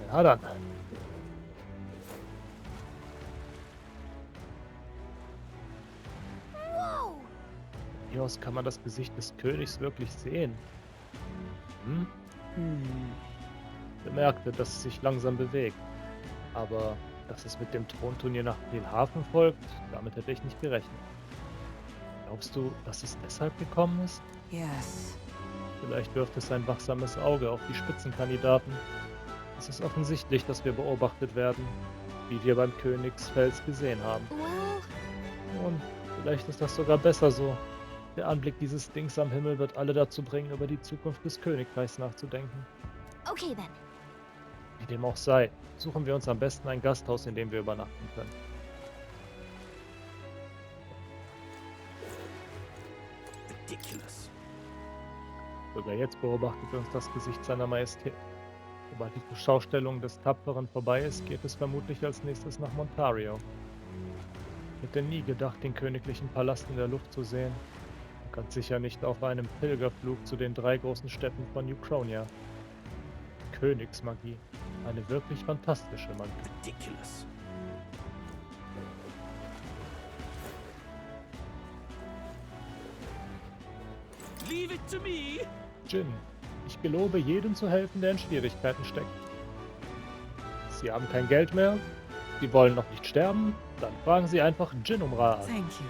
Ja dann. Whoa! Hier aus kann man das Gesicht des Königs wirklich sehen. Hm? Bemerkte, dass es sich langsam bewegt. Aber dass es mit dem Thronturnier nach Bremerhaven folgt, damit hätte ich nicht gerechnet. Glaubst du, dass es deshalb gekommen ist? Yes. Vielleicht wirft es ein wachsames Auge auf die Spitzenkandidaten. Es ist offensichtlich, dass wir beobachtet werden, wie wir beim Königsfels gesehen haben. Well, Nun, vielleicht ist das sogar besser so. Der Anblick dieses Dings am Himmel wird alle dazu bringen, über die Zukunft des Königreichs nachzudenken. okay then. Wie dem auch sei, suchen wir uns am besten ein Gasthaus, in dem wir übernachten können. Ridiculous. Sogar jetzt beobachtet uns das Gesicht seiner Majestät. Sobald die Schaustellung des Tapferen vorbei ist, geht es vermutlich als nächstes nach Montario. Ich hätte nie gedacht, den königlichen Palast in der Luft zu sehen. Und ganz sicher nicht auf einem Pilgerflug zu den 3 großen Städten von Uchronia. Königsmagie. Eine wirklich fantastische Magie. Ridiculous. Leave it to me. Jin, ich gelobe, jedem zu helfen, der in Schwierigkeiten steckt. Sie haben kein Geld mehr? Sie wollen noch nicht sterben? Dann fragen Sie einfach Jin um Rat. Thank you.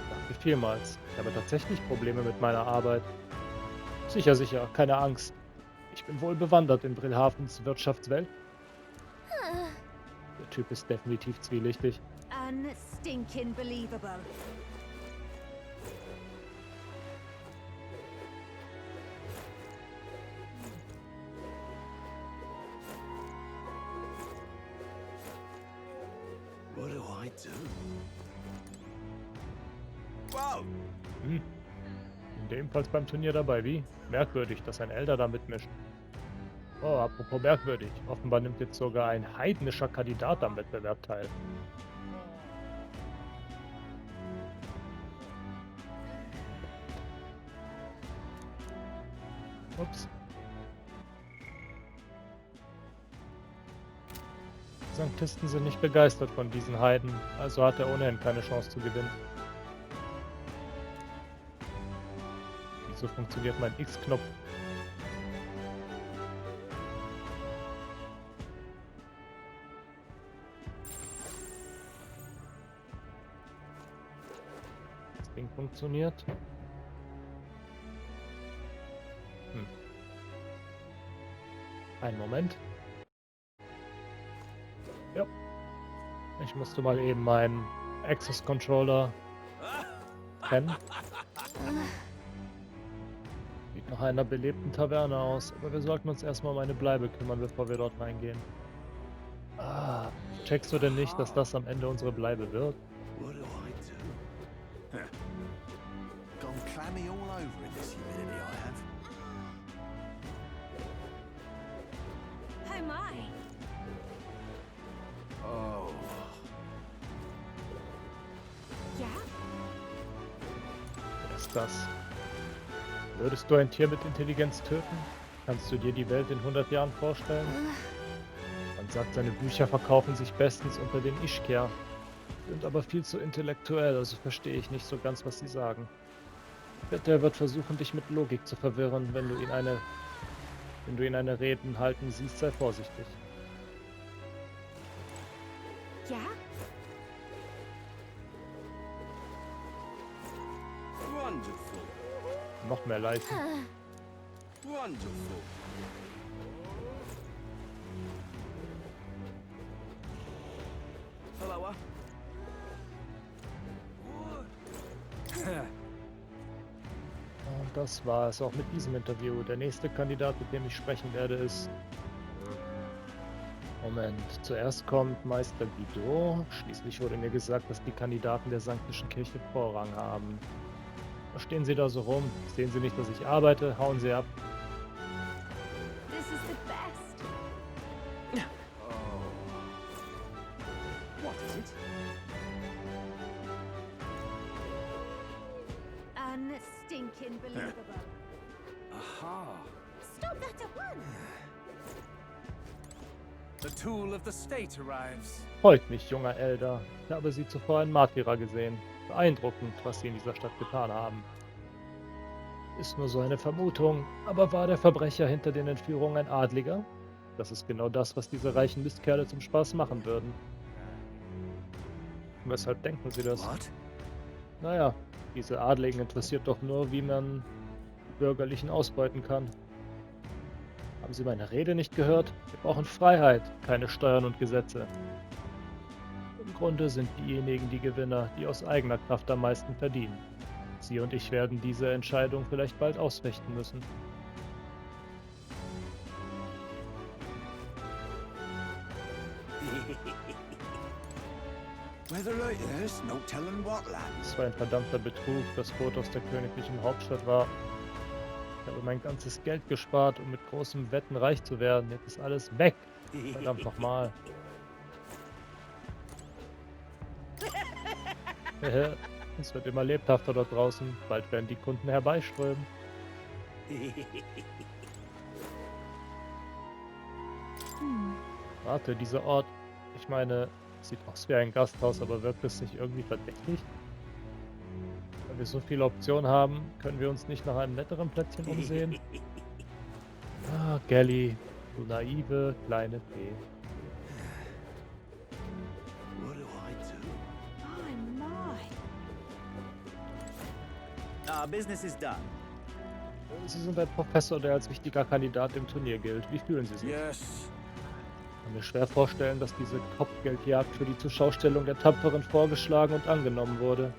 Danke vielmals. Ich habe tatsächlich Probleme mit meiner Arbeit. Sicher, sicher, keine Angst. Ich bin wohl bewandert in Brillhafens Wirtschaftswelt. Der Typ ist definitiv zwielichtig. Unstinking believable. What do I do? Wow. Ebenfalls beim Turnier dabei, wie? Merkwürdig, dass ein Elder da mitmischt. Oh, apropos merkwürdig. Offenbar nimmt jetzt sogar ein heidnischer Kandidat am Wettbewerb teil. Ups. Die Sanktisten sind nicht begeistert von diesen Heiden, also hat er ohnehin keine Chance zu gewinnen. Wieso funktioniert mein X-Knopf? Das Ding funktioniert. Einen Moment. Ja. Ich musste mal eben meinen Access Controller kennen. Sieht nach einer belebten Taverne aus, aber wir sollten uns erstmal um eine Bleibe kümmern, bevor wir dort reingehen. Ah, checkst du denn nicht, dass das am Ende unsere Bleibe wird? What do I do? Gone clammy all over in this humidity I have. Oh my. Oh. Yeah? Was ist das? Würdest du ein Tier mit Intelligenz töten? Kannst du dir die Welt in 100 Jahren vorstellen? Man sagt, seine Bücher verkaufen sich bestens unter den Ishker. Sind aber viel zu intellektuell, also verstehe ich nicht so ganz, was sie sagen. Ich wette, er wird versuchen, dich mit Logik zu verwirren, wenn du ihn eine Reden halten siehst, sei vorsichtig. Yeah? Wonderful. Noch mehr Leichen. Wonderful. Hello. Und das war es auch mit diesem Interview. Der nächste Kandidat, mit dem ich sprechen werde, ist... Moment, zuerst kommt Meister Guido. Schließlich wurde mir gesagt, dass die Kandidaten der Sanktischen Kirche Vorrang haben. Was stehen Sie da so rum? Sehen Sie nicht, dass ich arbeite? Hauen Sie ab. This is the best. Oh. What is it? Unstinking believable. Aha. Stop that at once. The tool of the state arrives. Freut mich, junger Elder. Ich habe Sie zuvor in Martyra gesehen. Beeindruckend, was Sie in dieser Stadt getan haben. Ist nur so eine Vermutung, aber war der Verbrecher hinter den Entführungen ein Adliger? Das ist genau das, was diese reichen Mistkerle zum Spaß machen würden. Weshalb denken Sie das? What? Naja, diese Adligen interessiert doch nur, wie man die Bürgerlichen ausbeuten kann. Haben Sie meine Rede nicht gehört? Wir brauchen Freiheit, keine Steuern und Gesetze. Im Grunde sind diejenigen die Gewinner, die aus eigener Kraft am meisten verdienen. Sie und ich werden diese Entscheidung vielleicht bald ausfechten müssen. Weather like this, no telling what land. Es war ein verdammter Betrug, das Boot aus der königlichen Hauptstadt war. Ich habe mein ganzes Geld gespart, um mit großem Wetten reich zu werden. Jetzt ist alles weg. Verdammt nochmal. Es wird immer lebhafter dort draußen. Bald werden die Kunden herbeiströmen. Warte, dieser Ort. Ich meine, sieht aus wie ein Gasthaus, aber wirkt es nicht irgendwie verdächtig? Wenn wir so viele Optionen haben, können wir uns nicht nach einem netteren Plätzchen umsehen? Ah, Gelly, du naive kleine Fee. What do I do? My, my. Our business is done. Sie sind ein Professor, der als wichtiger Kandidat im Turnier gilt. Wie fühlen Sie sich? Yes. Ich kann mir schwer vorstellen, dass diese Kopfgeldjagd für die Zuschaustellung der Tapferen vorgeschlagen und angenommen wurde.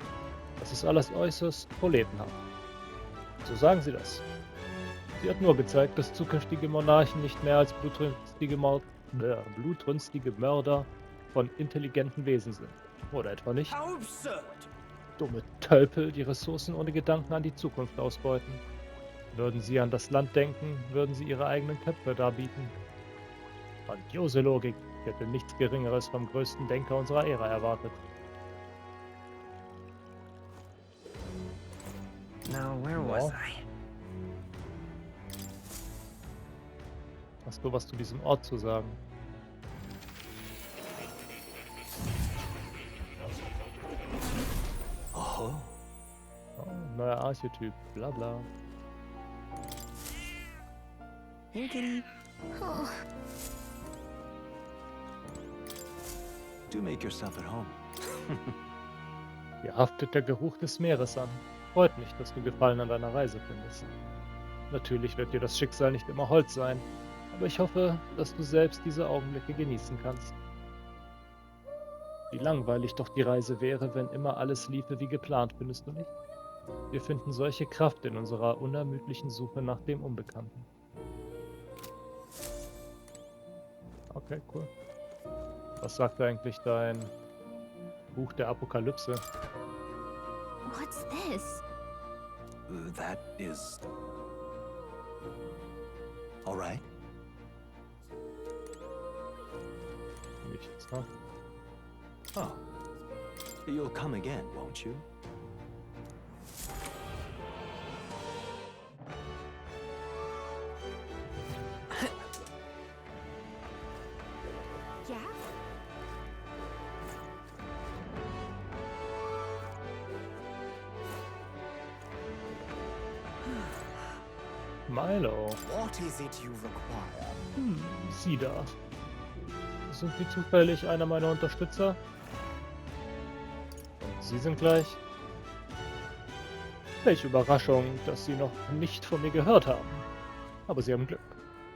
Das ist alles äußerst proletenhaft. So sagen Sie das. Sie hat nur gezeigt, dass zukünftige Monarchen nicht mehr als blutrünstige Mörder von intelligenten Wesen sind. Oder etwa nicht? How absurd! Dumme Tölpel, die Ressourcen ohne Gedanken an die Zukunft ausbeuten. Würden sie an das Land denken, würden sie ihre eigenen Köpfe darbieten. Grandiose Logik. Ich hätte nichts Geringeres vom größten Denker unserer Ära erwartet. Now, where was I? Hast du was zu diesem Ort zu sagen? Oh. Oh, neuer Archetyp, bla bla. Hey, kitty. Do make yourself at home. Hier haftet der Geruch des Meeres an. Freut mich, dass du Gefallen an deiner Reise findest. Natürlich wird dir das Schicksal nicht immer hold sein, aber ich hoffe, dass du selbst diese Augenblicke genießen kannst. Wie langweilig doch die Reise wäre, wenn immer alles liefe wie geplant, findest du nicht? Wir finden solche Kraft in unserer unermüdlichen Suche nach dem Unbekannten. Okay, cool. Was sagt eigentlich dein Buch der Apokalypse? What's this? That is... All right. Nichts, ne? Oh. You'll come again, won't you? Yeah? Milo. What is it you require? Sie da. Sind Sie zufällig einer meiner Unterstützer? Und Sie sind gleich? Welche Überraschung, dass Sie noch nicht von mir gehört haben. Aber Sie haben Glück.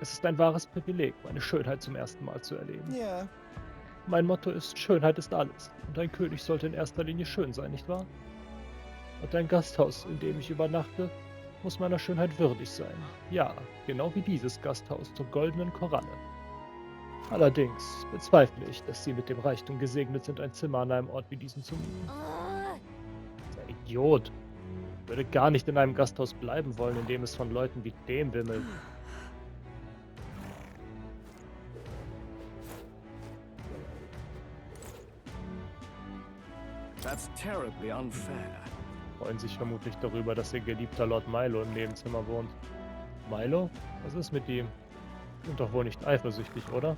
Es ist ein wahres Privileg, meine Schönheit zum ersten Mal zu erleben. Yeah. Mein Motto ist, Schönheit ist alles. Und ein König sollte in erster Linie schön sein, nicht wahr? Und ein Gasthaus, in dem ich übernachte, muss meiner Schönheit würdig sein. Ja, genau wie dieses Gasthaus zur goldenen Koralle. Allerdings bezweifle ich, dass Sie mit dem Reichtum gesegnet sind, ein Zimmer an einem Ort wie diesem zu mieten. Dieser Idiot. Ich würde gar nicht in einem Gasthaus bleiben wollen, in dem es von Leuten wie dem wimmelt. That's terribly unfair. Freuen sich vermutlich darüber, dass ihr geliebter Lord Milo im Nebenzimmer wohnt. Milo? Was ist mit ihm? Sind doch wohl nicht eifersüchtig, oder?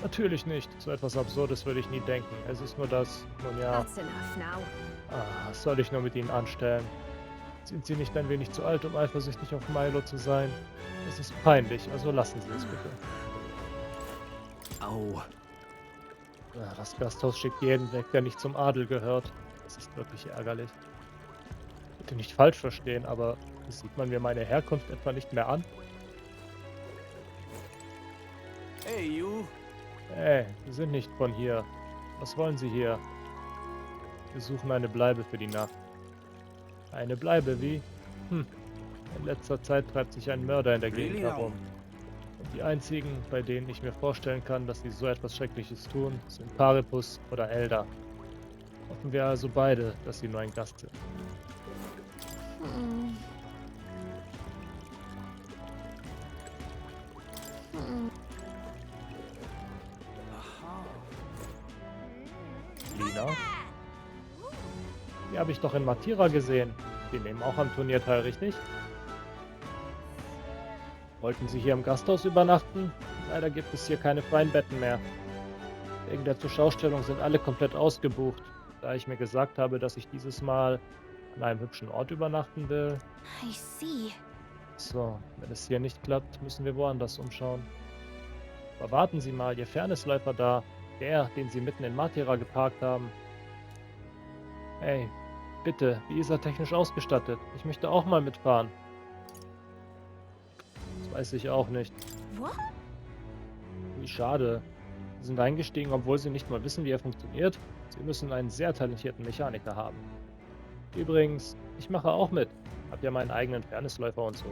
Natürlich nicht. So etwas Absurdes würde ich nie denken. Es ist nur das, nun ja, That's enough now. was soll ich nur mit Ihnen anstellen? Sind Sie nicht ein wenig zu alt, um eifersüchtig auf Milo zu sein? Es ist peinlich, also lassen Sie es bitte. Oh, Das Gasthaus schickt jeden weg, der nicht zum Adel gehört. Das ist wirklich ärgerlich. Bitte nicht falsch verstehen, aber sieht man mir meine Herkunft etwa nicht mehr an? hey, you. Hey, Sie sind nicht von hier. Was wollen Sie hier? Wir suchen eine Bleibe für die Nacht. Eine Bleibe, wie? Hm, in letzter Zeit treibt sich ein Mörder in der Gegend Really herum. Und die einzigen, bei denen ich mir vorstellen kann, dass sie so etwas Schreckliches tun, sind Paripus oder Elder. Hoffen wir also beide, dass sie nur ein Gast sind. Hmm. Aha. Lina? Die habe ich doch in Matira gesehen. Die nehmen auch am Turnier teil, richtig? Wollten Sie hier im Gasthaus übernachten? Leider gibt es hier keine freien Betten mehr. Wegen der Zurschaustellung sind alle komplett ausgebucht. Da ich mir gesagt habe, dass ich dieses Mal an einem hübschen Ort übernachten will. I see. So, wenn es hier nicht klappt, müssen wir woanders umschauen. Aber warten Sie mal, Ihr Fairnessläufer da. Der, den Sie mitten in Matira geparkt haben. Hey, bitte, wie ist er technisch ausgestattet? Ich möchte auch mal mitfahren. Das weiß ich auch nicht. What? Wie schade. Sie sind eingestiegen, obwohl Sie nicht mal wissen, wie er funktioniert. Sie müssen einen sehr talentierten Mechaniker haben. Übrigens, ich mache auch mit. Hab ja meinen eigenen Fairnessläufer und so.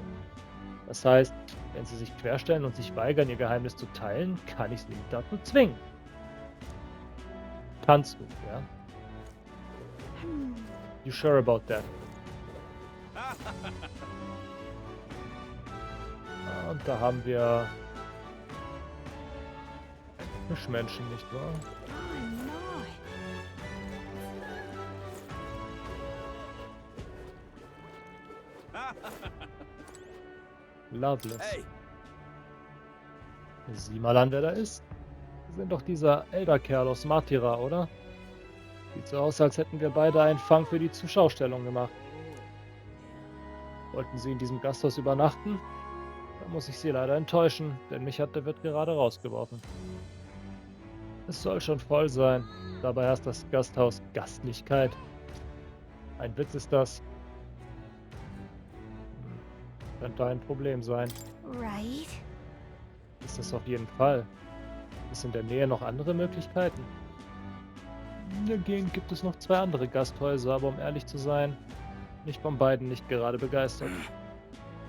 Das heißt, wenn Sie sich querstellen und sich weigern, Ihr Geheimnis zu teilen, kann ich Sie nicht dazu zwingen. Kannst du, ja? You sure about that? Und da haben wir einen Fischmenschen, nicht wahr? Oh no. Loveless. Hey, Sieh mal an, wer da ist. Sie sind doch dieser Elderkerl aus Matira, oder? Sieht so aus, als hätten wir beide einen Fang für die Zuschaustellung gemacht. Wollten Sie in diesem Gasthaus übernachten? Da muss ich Sie leider enttäuschen, denn mich hat der Wirt gerade rausgeworfen. Es soll schon voll sein. Dabei heißt das Gasthaus Gastlichkeit. Ein Witz ist das. Könnte ein Problem sein. Right? Ist das auf jeden Fall. Ist in der Nähe noch andere Möglichkeiten? In der Gegend gibt es noch 2 andere Gasthäuser, aber um ehrlich zu sein, bin ich von beiden nicht gerade begeistert.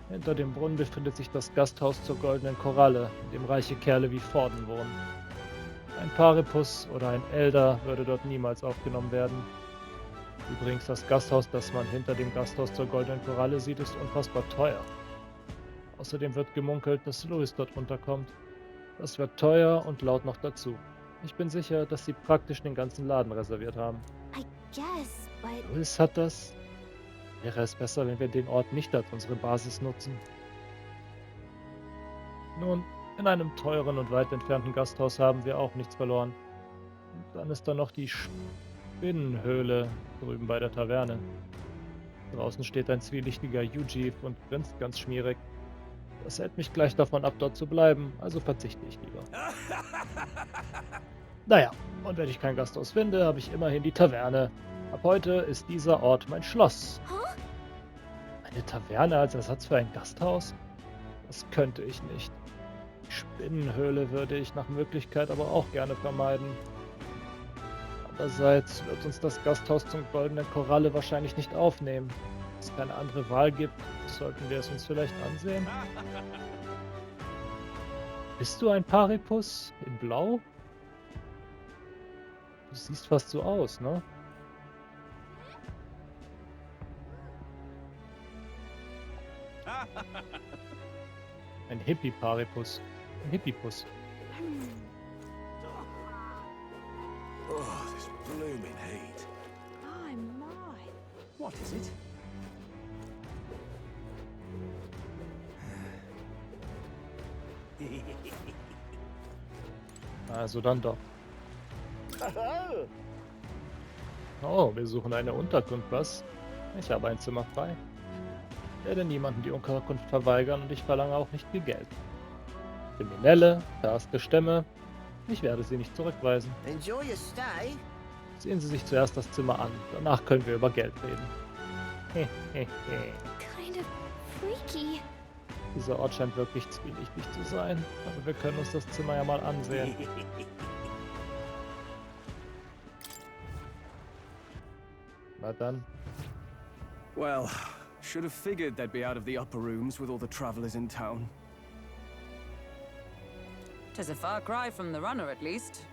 Hinter dem Brunnen befindet sich das Gasthaus zur Goldenen Koralle, in dem reiche Kerle wie Forden wohnen. Ein Paripus oder ein Elder würde dort niemals aufgenommen werden. Übrigens, das Gasthaus, das man hinter dem Gasthaus zur Goldenen Koralle sieht, ist unfassbar teuer. Außerdem wird gemunkelt, dass Louis dort runterkommt. Das wird teuer und laut noch dazu. Ich bin sicher, dass sie praktisch den ganzen Laden reserviert haben. I guess, but Louis hat das? Wäre es besser, wenn wir den Ort nicht als unsere Basis nutzen? Nun, in einem teuren und weit entfernten Gasthaus haben wir auch nichts verloren. Und dann ist da noch die Spinnenhöhle drüben bei der Taverne. Draußen steht ein zwielichtiger Yuji und grinst ganz schmierig. Das hält mich gleich davon ab, dort zu bleiben, also verzichte ich lieber. Naja, und wenn ich kein Gasthaus finde, habe ich immerhin die Taverne. Ab heute ist dieser Ort mein Schloss. huh? Eine Taverne als Ersatz für ein Gasthaus? Das könnte ich nicht. Die Spinnenhöhle würde ich nach Möglichkeit aber auch gerne vermeiden. Andererseits wird uns das Gasthaus zum Goldenen Koralle wahrscheinlich nicht aufnehmen. Wenn es keine andere Wahl gibt, sollten wir es uns vielleicht ansehen. Bist du ein Paripus in Blau? Du siehst fast so aus, ne? Ein Hippie-Paripus. Ein Hippiepus. oh, this blooming heat. My, my. What is it? Also dann doch. Oh, wir suchen eine Unterkunft, was? Ich habe ein Zimmer frei. Ich werde niemandem die Unterkunft verweigern und ich verlange auch nicht viel Geld. Kriminelle, verhasste Stämme, ich werde sie nicht zurückweisen. Enjoy your stay. Sehen Sie sich zuerst das Zimmer an, danach können wir über Geld reden. Kind of freaky. Dieser Ort scheint wirklich zwielichtig zu sein, aber wir können uns das Zimmer ja mal ansehen. Na dann. Well, should have figured they'd be out of the upper rooms with all the travelers in town. 'Tis a far cry from the runner, at least.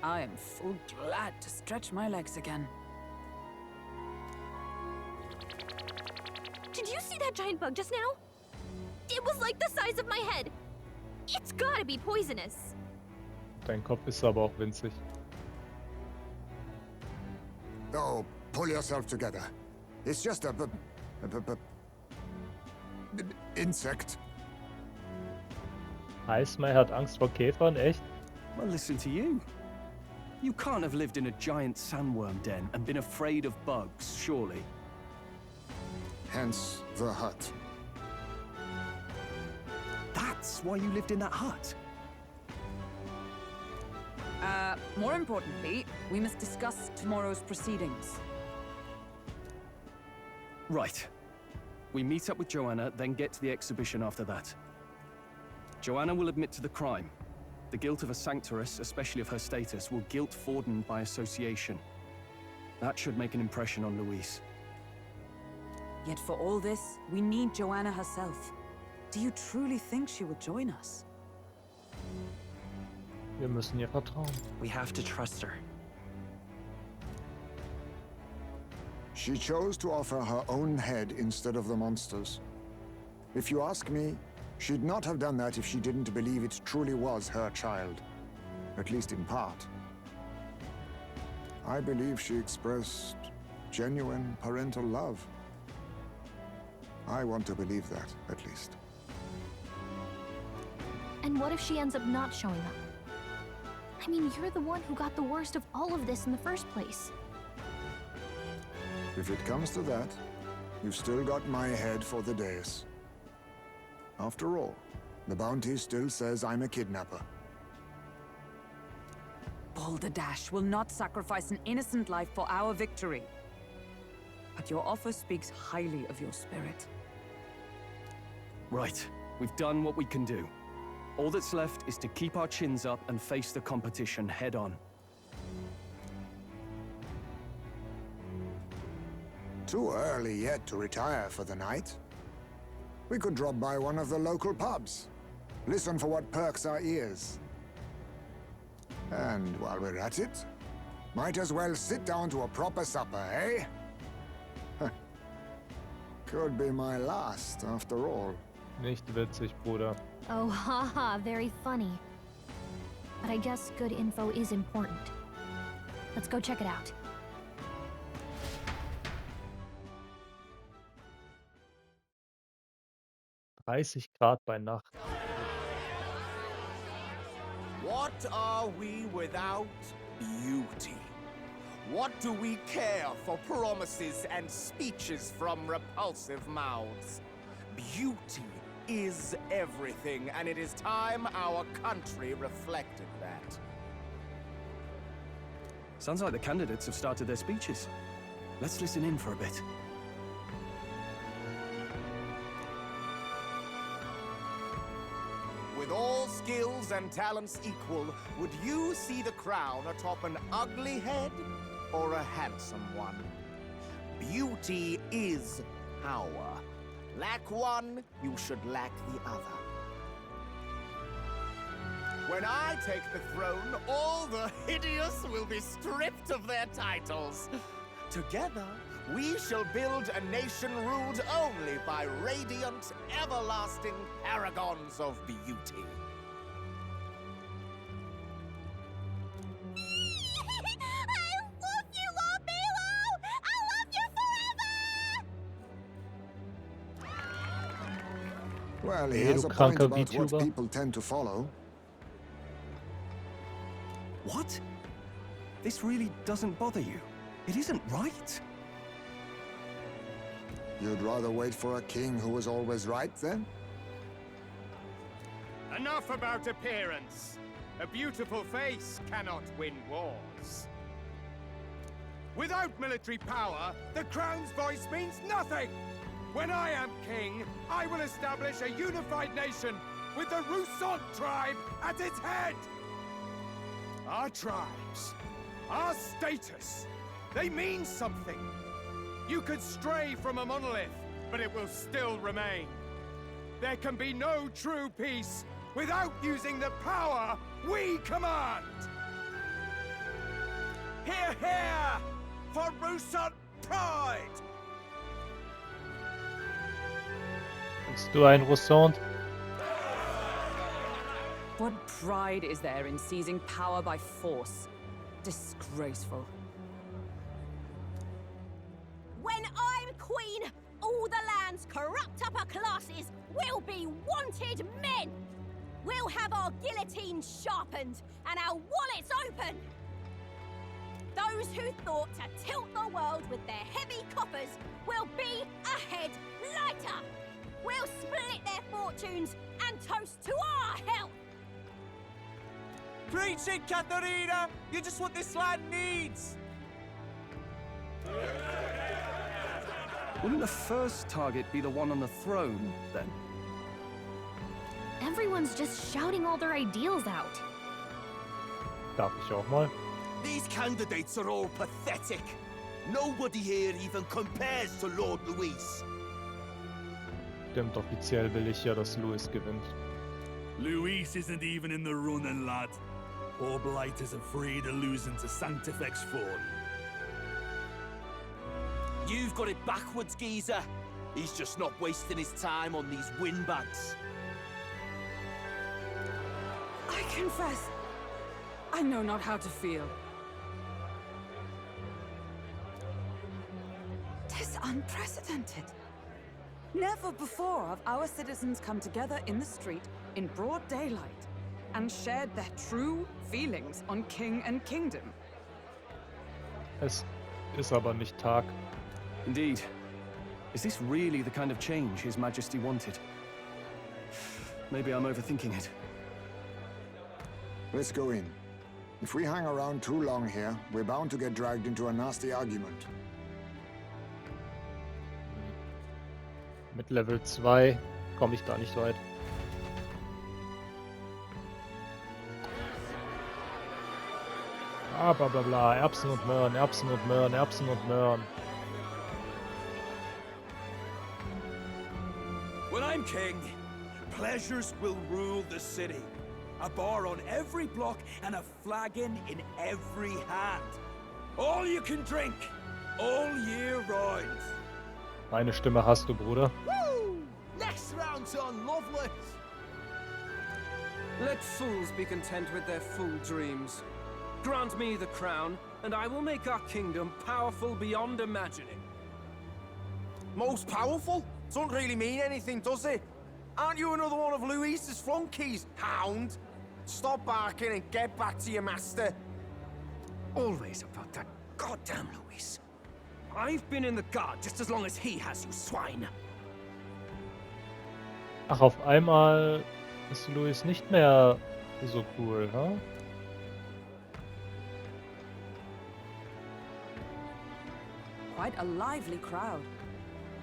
I am full glad to stretch my legs again. Did you see that giant bug just now? It was like the size of my head. It's gotta be poisonous. Dein Kopf ist aber auch winzig. Oh, pull yourself together. It's just a insect. Eismei hat Angst vor Käfern, echt? Well, listen to you. You can't have lived in a giant sandworm den and been afraid of bugs, surely. Hence the hut. That's why you lived in that hut. More importantly, we must discuss tomorrow's proceedings. Right. We meet up with Joanna, then get to the exhibition after that. Joanna will admit to the crime. The guilt of a sanctoress, especially of her status, will guilt Forden by association. That should make an impression on Louise. Yet for all this, we need Joanna herself. Do you truly think she will join us? Wir müssen ihr vertrauen. We have to trust her. She chose to offer her own head instead of the monster's. If you ask me, she'd not have done that if she didn't believe it truly was her child. At least in part. I believe she expressed genuine parental love. I want to believe that, at least. And what if she ends up not showing up? I mean, you're the one who got the worst of all of this in the first place. If it comes to that, you've still got my head for the dais. After all, the bounty still says I'm a kidnapper. Balderdash will not sacrifice an innocent life for our victory. But your offer speaks highly of your spirit. Right. We've done what we can do. All that's left is to keep our chins up and face the competition head on. Too early yet to retire for the night. We could drop by one of the local pubs. Listen for what perks our ears. And while we're at it, might as well sit down to a proper supper, eh? Could be my last, after all. Nicht witzig, Bruder. Oh, haha, very funny. But I guess good info is important. Let's go check it out. Grad bei Nacht. What are we without beauty? What do we care for promises and speeches from repulsive mouths? Beauty is everything, and it is time our country reflected that. Sounds like the candidates have started their speeches. Let's listen in for a bit. With all skills and talents equal, would you see the crown atop an ugly head or a handsome one? Beauty is power. Lack one, you should lack the other. When I take the throne, all the hideous will be stripped of their titles. Together, we shall build a nation ruled only by radiant, everlasting paragons of beauty. I love you, Lobelo! I love you forever! Well, he Hey, has du a point kranker about what VTuber. people tend to follow. What? This really doesn't bother you? It isn't right? You'd rather wait for a king who was always right, then? Enough about appearance. A beautiful face cannot win wars. Without military power, the crown's voice means nothing! When I am king, I will establish a unified nation with the Rousant tribe at its head! Our tribes, our status, they mean something. You could stray from a monolith, but it will still remain. There can be no true peace without using the power we command! Hear, hear! For Rousant pride! Bist du ein Roussant? What pride is there in seizing power by force? Disgraceful. When I'm queen, all the land's corrupt upper classes will be wanted men! We'll have our guillotines sharpened and our wallets open! Those who thought to tilt the world with their heavy coffers will be a head lighter! We'll split their fortunes and toast to our health! Preach it, Katharina! You're just what this land needs! Wouldn't the first target be the one on the throne, then? Everyone's just shouting all their ideals out. Darf ich auch mal? These candidates are all pathetic. Nobody here even compares to Lord Louis. Stimmt, offiziell will ich ja, dass Louis gewinnt. Luis isn't even in the running, lad. Poor Blight isn't free to losing to Sanctifex Ford. You've got it backwards, geezer. He's just not wasting his time on these windbags. I confess, I know not how to feel. 'Tis unprecedented. Never before have our citizens come together in the street in broad daylight and shared their true feelings on king and kingdom. Es ist aber nicht Tag. Indeed. Is this really the kind of change His Majesty wanted? Maybe I'm overthinking it. Let's go in. If we hang around too long here, we're bound to get dragged into a nasty argument. Mit Level 2 komme ich da nicht weit. Ah, bla bla bla. Erbsen und Möhren, Erbsen und Möhren, Erbsen und Möhren. When I'm king, pleasures will rule the city. A bar on every block and a flagon in every hand. All you can drink, all year round. Meine Stimme hast du, Bruder. Woo! Next round's on Loveless. Let fools be content with their fool dreams. Grant me the crown, and I will make our kingdom powerful beyond imagining. Most powerful? Doesn't really mean anything, does it? Aren't you another one of Louis's flunkies, hound? Stop barking and get back to your master. Always about that goddamn Louis. I've been in the guard just as long as he has, you swine. Ach, auf einmal ist Louis nicht mehr so cool, ha? Quite a lively crowd.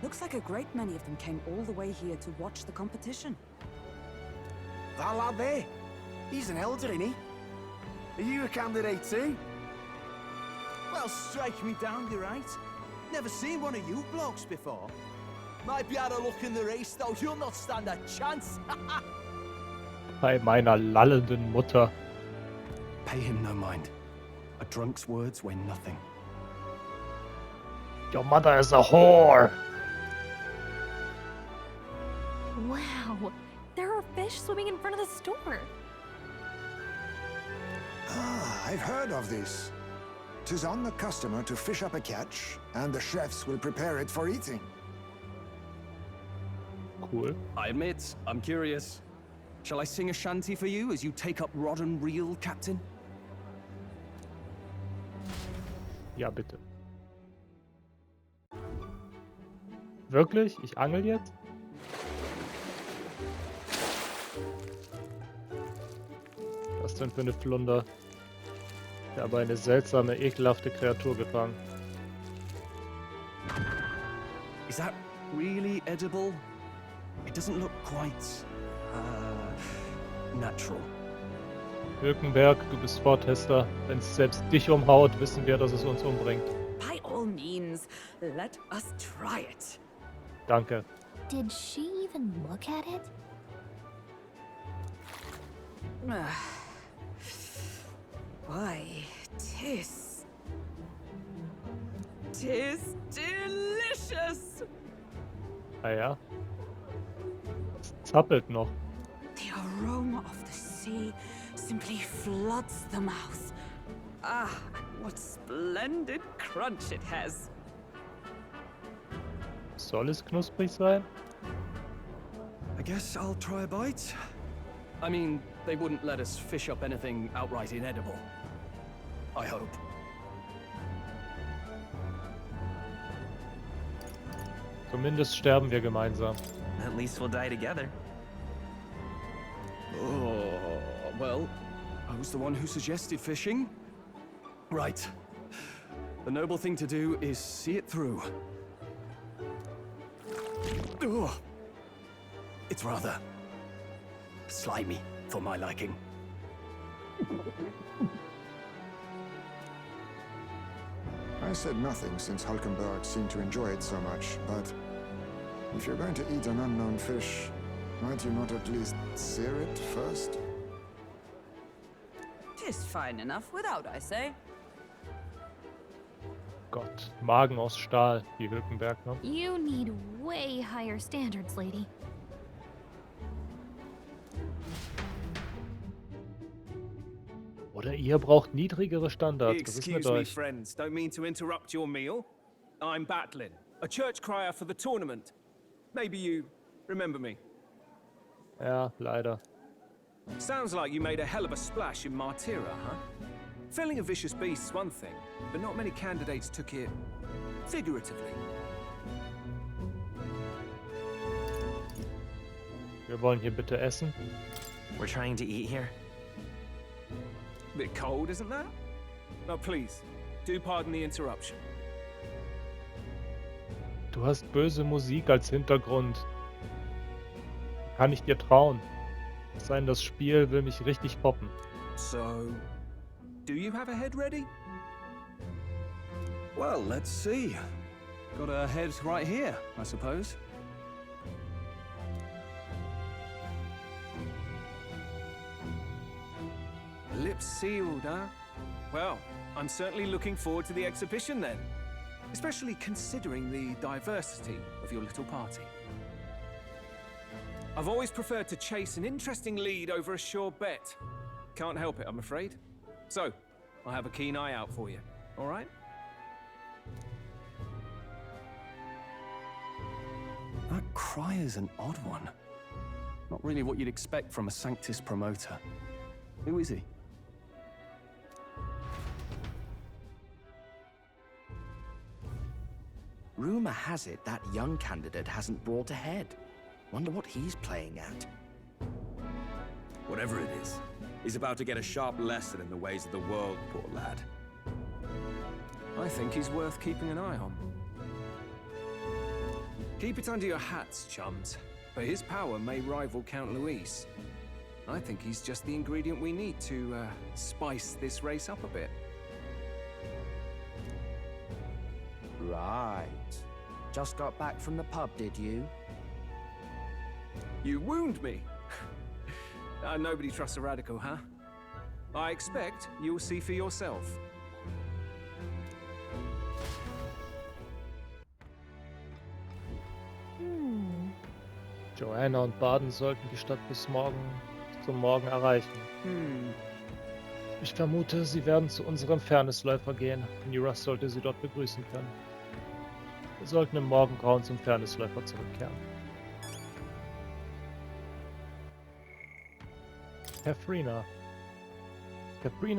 Looks like a great many of them came all the way here to watch the competition. That lad there, he's an elder, isn't he? Are you a candidate too? Well, strike me down, you're right. Never seen one of you blokes before. Might be had a look in the race, though. You'll not stand a chance. Bei meiner lallenden Mutter. Pay him no mind. A drunk's words weigh nothing. Your mother is a whore! Wow, there are fish swimming in front of the store. Ah, I've heard of this. 'Tis on the customer to fish up a catch, and the chefs will prepare it for eating. Cool. I admit, I'm curious. Shall I sing a shanty for you as you take up rod and reel, Captain? Ja, bitte. Wirklich? Ich angel jetzt? Was denn für eine Flunder? Ich habe eine seltsame, ekelhafte Kreatur gefangen. Is that really edible? It doesn't look quite natural. Hülkenberg, du bist Vortester. Wenn es selbst dich umhaut, wissen wir, dass es uns umbringt. By all means, let us try it. Danke. Did she even look at it? Why, tis delicious. Ah ja. Es zappelt noch. The aroma of the sea simply floods the mouth. Ah, what splendid crunch it has. Soll es knusprig sein? I guess I'll try a bite. I mean, they wouldn't let us fish up anything outright inedible. I hope. Zumindest sterben wir gemeinsam. At least we'll die together. Oh, well, I was the one who suggested fishing. Right. The noble thing to do is see it through. Ugh. It's rather slimy for my liking. I said nothing since Hulkenberg seemed to enjoy it so much, but if you're going to eat an unknown fish, might you not at least sear it first? 'Tis fine enough without, I say. Gott, Magen aus Stahl, die Hülkenberg, ne? You need way higher standards, lady. Oder ihr braucht niedrigere Standards. Was ist mit Excuse me, euch? friends. Don't mean to interrupt your meal. I'm Batlin, a church crier for the tournament. Maybe you remember me. Ja, leider. Sounds like you made a hell of a splash in Martyra, huh? Felling a vicious beast's one thing, but not many candidates took it figuratively. Wir wollen hier bitte essen. We're trying to eat here. Bit cold, isn't that? No, please, do pardon the interruption. Du hast böse Musik als Hintergrund. Kann ich dir trauen? Es sei denn, das Spiel will mich richtig poppen. So, do you have a head ready? Well, let's see. Got a head right here, I suppose. Lips sealed, huh? Well, I'm certainly looking forward to the exhibition then. Especially considering the diversity of your little party. I've always preferred to chase an interesting lead over a sure bet. Can't help it, I'm afraid. So, I'll have a keen eye out for you, all right? That cry is an odd one. Not really what you'd expect from a Sanctus promoter. Who is he? Rumor has it that young candidate hasn't brought ahead. Wonder what he's playing at. Whatever it is, he's about to get a sharp lesson in the ways of the world, poor lad. I think he's worth keeping an eye on. Keep it under your hats, chums, but his power may rival Count Luis. I think he's just the ingredient we need to spice this race up a bit. Right. Just got back from the pub, did you? You wound me! Nobody trusts a radical, huh? I expect you'll see for yourself. Joanna und Baden sollten die Stadt zum Morgen erreichen. Ich vermute, sie werden zu unserem Fairnessläufer gehen. Mira sollte sie dort begrüßen können. Wir sollten im Morgengrauen zum Fairnessläufer zurückkehren. Katharina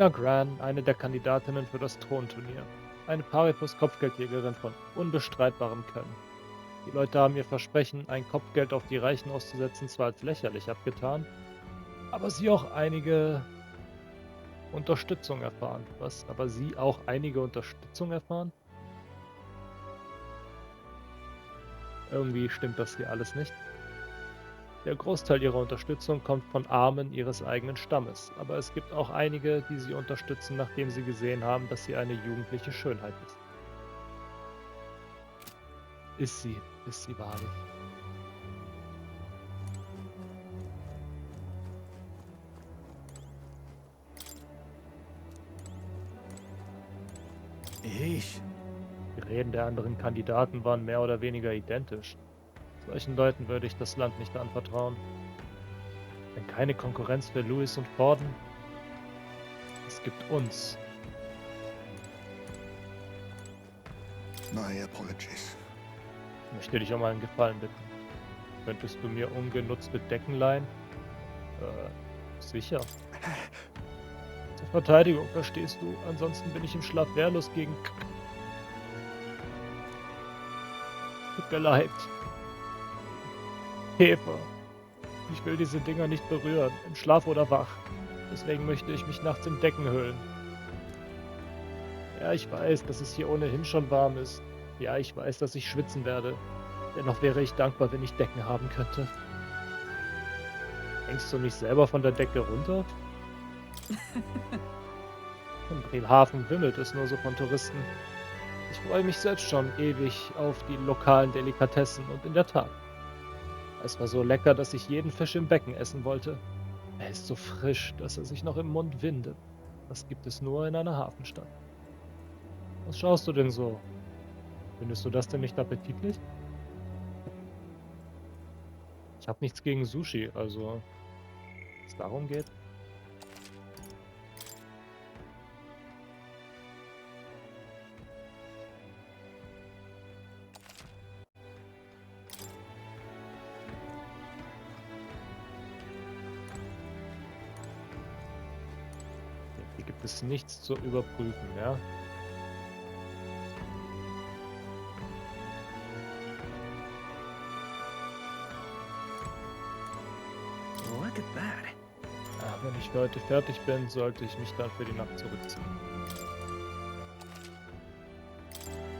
Gran, eine der Kandidatinnen für das Thronturnier. eine Paribus-Kopfgeldjägerin von unbestreitbarem Können. Die Leute haben ihr Versprechen, ein Kopfgeld auf die Reichen auszusetzen, zwar als lächerlich abgetan, aber sie auch einige Unterstützung erfahren. Was? Aber sie auch einige Unterstützung erfahren? Irgendwie stimmt das hier alles nicht. Der Großteil ihrer Unterstützung kommt von Armen ihres eigenen Stammes, aber es gibt auch einige, die sie unterstützen, nachdem sie gesehen haben, dass sie eine jugendliche Schönheit ist. Ist sie wahrlich? Die Reden der anderen Kandidaten waren mehr oder weniger identisch. Solchen Leuten würde ich das Land nicht anvertrauen. Wenn keine Konkurrenz für Lewis und Borden. Es gibt uns. My apologies. Ich möchte dich um einen Gefallen bitten. Könntest du mir ungenutzte Decken leihen? Sicher. Zur Verteidigung, verstehst du? Ansonsten bin ich im Schlaf wehrlos gegen... Tut mir leid. Käfer. Ich will diese Dinger nicht berühren, im Schlaf oder wach. Deswegen möchte ich mich nachts in Decken hüllen. Ja, ich weiß, dass es hier ohnehin schon warm ist. Ja, ich weiß, dass ich schwitzen werde. Dennoch wäre ich dankbar, wenn ich Decken haben könnte. Hängst du nicht selber von der Decke runter? In Bremerhaven wimmelt es nur so von Touristen. Ich freue mich selbst schon ewig auf die lokalen Delikatessen und in der Tat. Es war so lecker, dass ich jeden Fisch im Becken essen wollte. Er ist so frisch, dass er sich noch im Mund windet. Das gibt es nur in einer Hafenstadt. Was schaust du denn so? Findest du das denn nicht appetitlich? Ich habe nichts gegen Sushi, also wenn es darum geht. Hier gibt es nichts zu überprüfen, ja? Wenn ich für heute fertig bin, sollte ich mich dann für die Nacht zurückziehen.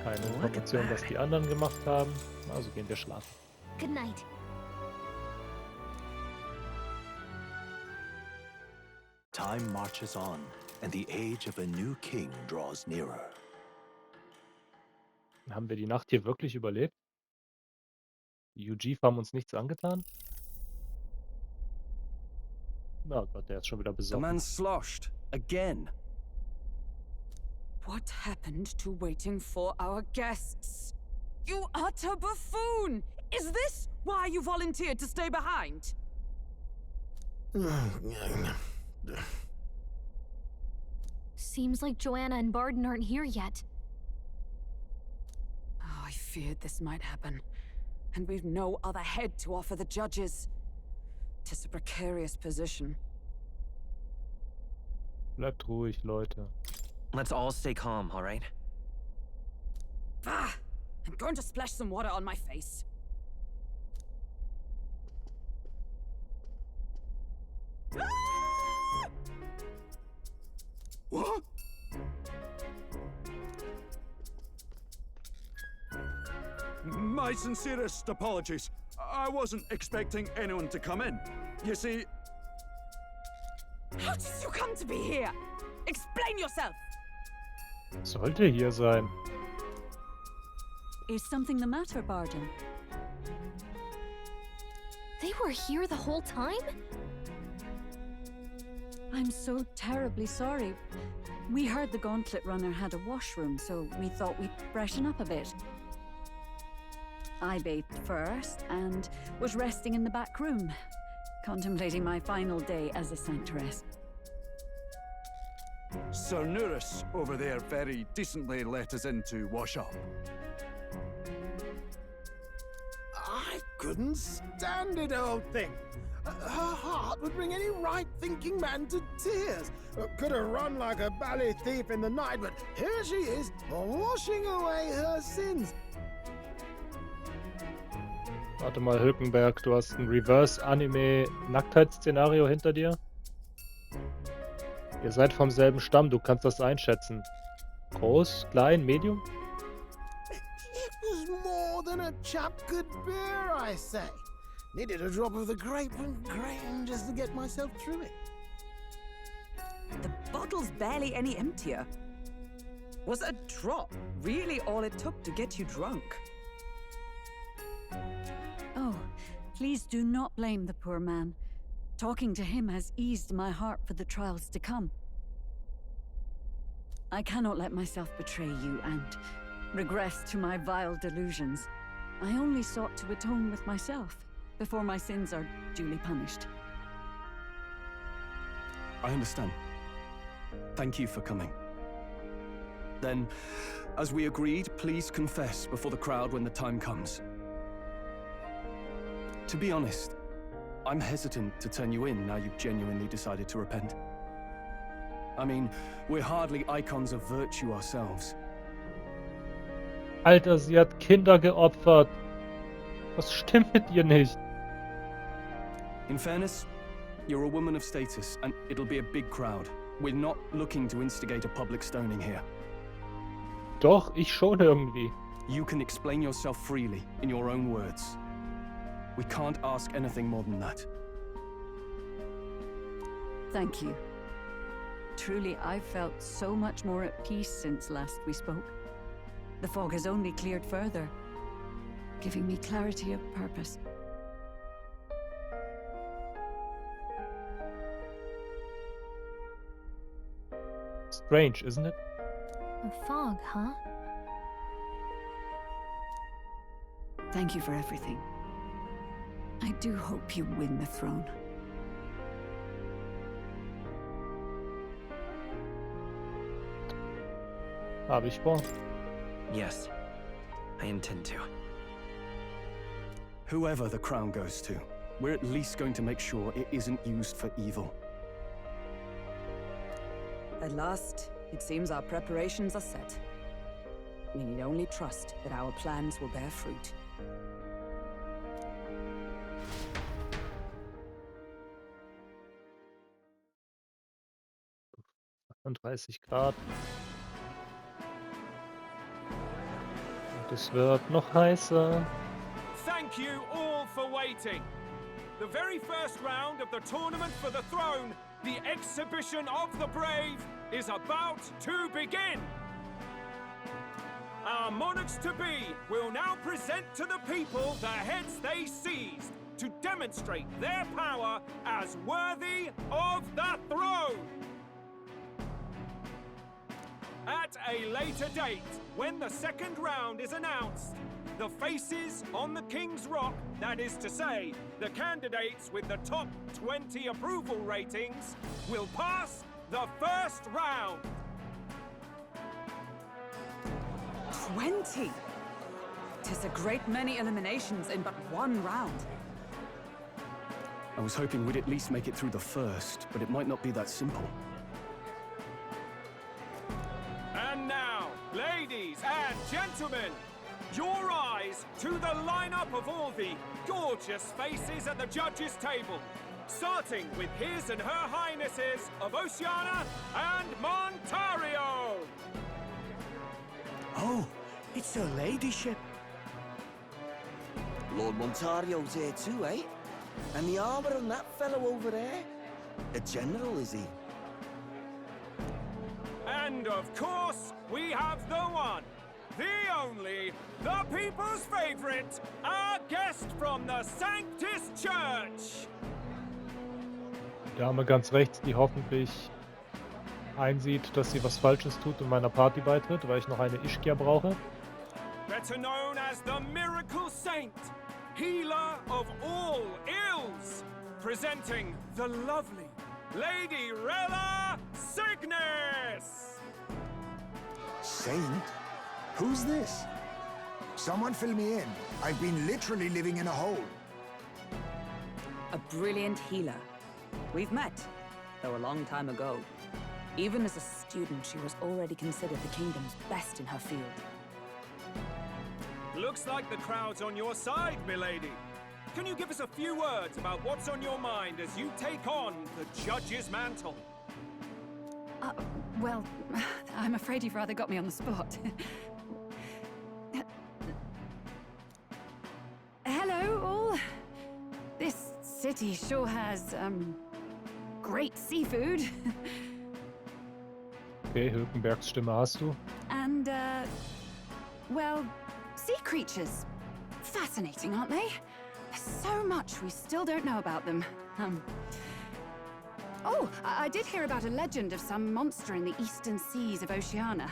Keine Information, was die anderen gemacht haben, also gehen wir schlafen. Good night. Time marches on, and the age of a new king draws nearer. Haben wir die Nacht hier wirklich überlebt? Die UG haben uns nichts angetan? Oh Gott, der ist schon wieder The besoffen. man sloshed. Again. What happened to waiting for our guests? You utter buffoon! Is this why you volunteered to stay behind? Seems like Joanna and Barden aren't here yet. Oh, I feared this might happen. And we've no other head to offer the judges. 'Tis a precarious position. Bleibt ruhig, Leute. Let's all stay calm, all right? Ah! I'm going to splash some water on my face. Ah! What? My sincerest apologies. I wasn't expecting anyone to come in. You see... How did you come to be here? Explain yourself! Sollte hier sein. Is something the matter, Barden? They were here the whole time? I'm so terribly sorry. We heard the Gauntlet Runner had a washroom, so we thought we'd freshen up a bit. I bathed first and was resting in the back room, contemplating my final day as a sanctuaress. Sir Nuris over there very decently let us in to wash up. I Couldn't stand it, old thing. Her heart would bring any right-thinking man to tears. Could have run like a ballet thief in the night, but here she is, washing away her sins. Warte mal, Hülkenberg, du hast ein Reverse-Anime-Nacktheitsszenario hinter dir? Ihr seid vom selben Stamm, du kannst das einschätzen. Groß, klein, medium? It was more than a chap could bear, I say. Needed a drop of the grape and grain just to get myself through it. The bottle's barely any emptier. Was a drop really all it took to get you drunk? Oh, please do not blame the poor man. Talking to him has eased my heart for the trials to come. I cannot let myself betray you and regress to my vile delusions. I only sought to atone with myself before my sins are duly punished. I understand. Thank you for coming. Then, as we agreed, please confess before the crowd when the time comes. To be honest, I'm hesitant to turn you in now you've genuinely decided to repent. I mean, we're hardly icons of virtue ourselves. Alter, sie hat Kinder geopfert. Was stimmt mit ihr nicht? In fairness, you're a woman of status, and it'll be a big crowd. We're not looking to instigate a public stoning here. Doch, ich schon irgendwie. You can explain yourself freely, in your own words. We can't ask anything more than that. Thank you. Truly, I've felt so much more at peace since last we spoke. The fog has only cleared further, giving me clarity of purpose. Strange, isn't it? A fog, huh? Thank you for everything. I do hope you win the throne. Habe ich vor. Yes, I intend to. Whoever the crown goes to, we're at least going to make sure it isn't used for evil. At last, it seems our preparations are set. We need only trust that our plans will bear fruit. 30 Grad. Und es wird noch heißer. Thank you all for waiting. The very first round of the tournament for the throne, the exhibition of the brave, is about to begin. Our monarchs-to-be will now present to the people the heads they seized to demonstrate their power as worthy of the throne. At a later date, when the second round is announced, the faces on the King's Rock, that is to say, the candidates with the top 20 approval ratings, will pass the first round. 20! 'Tis a great many eliminations in but one round. I was hoping we'd at least make it through the first, but it might not be that simple. And now, ladies and gentlemen, your eyes to the lineup of all the gorgeous faces at the judges' table, starting with His and Her Highnesses of Oceania and Montario. Oh, it's her ladyship. Lord Montario's here too, eh? And the armor on that fellow over there? A general, is he? And of course, we have the one, the only, the people's favorite, our guest from the Sanctus Church. Die Dame ganz rechts, die hoffentlich einsieht, dass sie was Falsches tut und meiner Party beitritt, weil ich noch eine Ishkia brauche. Better known as the Miracle Saint, healer of all ills, presenting the lovely Lady Rella Cygnus! Saint? Who's this? Someone fill me in. I've been literally living in a hole. A brilliant healer. We've met, though a long time ago. Even as a student, she was already considered the kingdom's best in her field. Looks like the crowd's on your side, milady. Can you give us a few words about what's on your mind as you take on the judge's mantle? Well, I'm afraid you've rather got me on the spot. Hello, all. This city sure has, great seafood. Okay, Hülkenbergs Stimme hast du. And, well, sea creatures. Fascinating, aren't they? There's so much we still don't know about them. Oh, I did hear about a legend of some monster in the eastern seas of Oceania.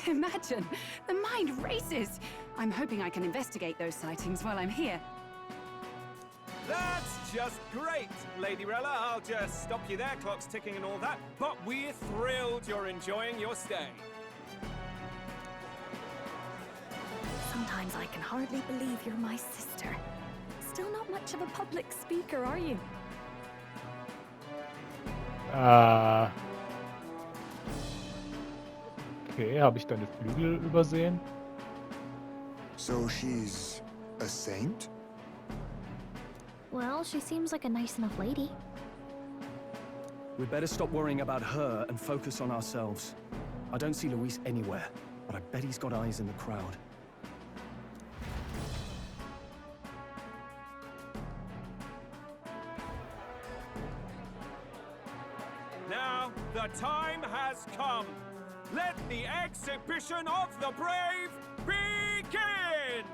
Imagine, the mind races. I'm hoping I can investigate those sightings while I'm here. That's just great, Lady Rella. I'll just stop you there, clock's ticking and all that. But we're thrilled you're enjoying your stay. Sometimes I can hardly believe you're my sister. Still not much of a public speaker, are you? Okay, habe ich deine Flügel übersehen? So she's a saint? Well, she seems like a nice enough lady. We'd better stop worrying about her and focus on ourselves. I don't see Luis anywhere, but I bet he's got eyes in the crowd. Now, the time has come. Let the exhibition of the brave begin!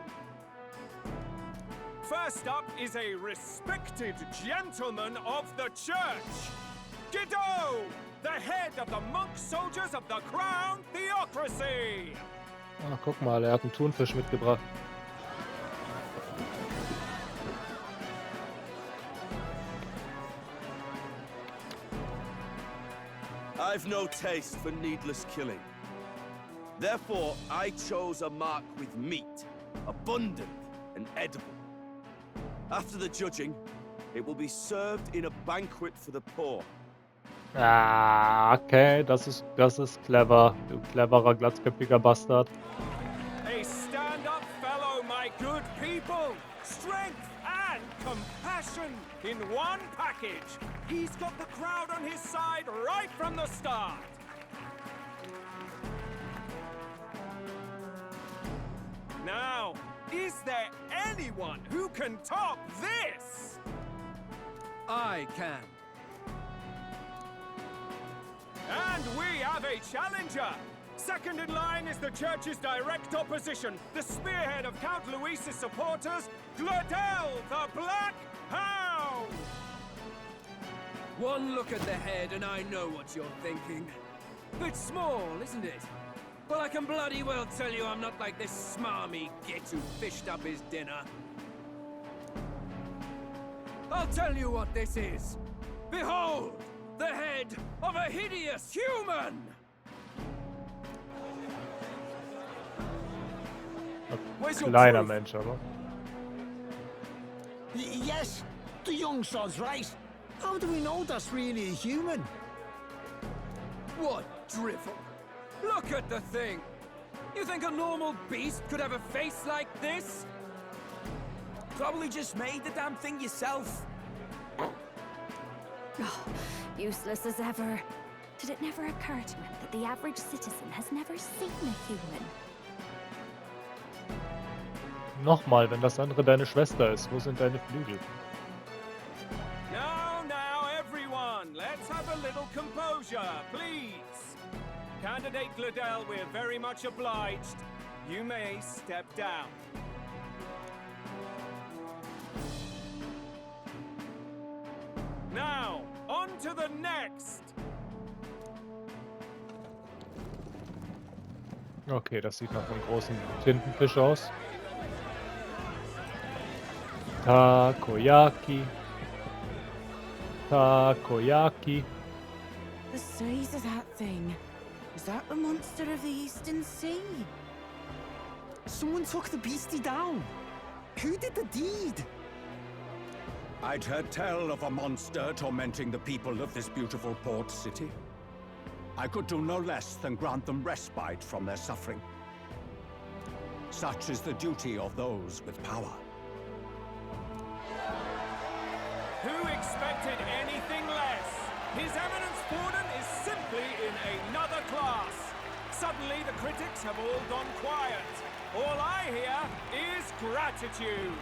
First up is a respected gentleman of the church. Guido, the head of the monk soldiers of the Crown Theocracy. Ah, guck mal, er hat einen Thunfisch mitgebracht. I've no taste for needless killing. Therefore, I chose a mark with meat, abundant and edible. After the judging, it will be served in a banquet for the poor. Ah, okay, das ist clever, du cleverer, glatzköpfiger Bastard. A stand-up fellow, my good people. Strength and compassion in one package. He's got the crowd on his side right from the start. Now, is there anyone who can top this? I can. And we have a challenger. Second in line is the church's direct opposition, the spearhead of Count Luis's supporters, Glodell the Black Hound! One look at the head and I know what you're thinking. Bit small, isn't it? But I can bloody well tell you I'm not like this smarmy git who fished up his dinner. I'll tell you what this is. Behold, the head of a hideous human! Kleiner Mensch, aber. Yes, the young sod's right. How do we know that's really a human? What drivel? Look at the thing! You think a normal beast could have a face like this? Probably just made the damn thing yourself. Oh, useless as ever. Did it never occur to him that the average citizen has never seen a human? Nochmal, wenn das andere deine Schwester ist, wo sind deine Flügel? Now, everyone, let's have a little composure, please. Candidate Glodell, we're very much obliged. You may step down. Now, on to the next. Okay, das sieht nach einem großen Tintenfisch aus. Takoyaki. Takoyaki. The size of that thing. Is that the monster of the Eastern Sea? Someone took the beastie down. Who did the deed? I'd heard tell of a monster tormenting the people of this beautiful port city. I could do no less than grant them respite from their suffering. Such is the duty of those with power. Who expected anything less? His Eminence Borden is simply in another class. Suddenly the critics have all gone quiet. All I hear is gratitude.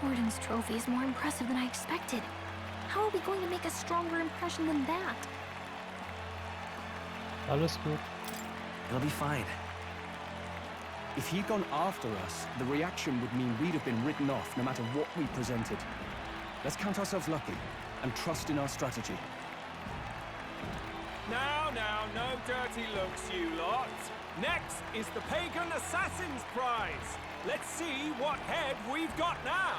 Borden's trophy is more impressive than I expected. How are we going to make a stronger impression than that? Alles gut. It'll be fine. If he'd gone after us, the reaction would mean we'd have been written off no matter what we presented. Let's count ourselves lucky and trust in our strategy. Now, no dirty looks, you lot. Next is the Pagan Assassin's Prize. Let's see what head we've got now.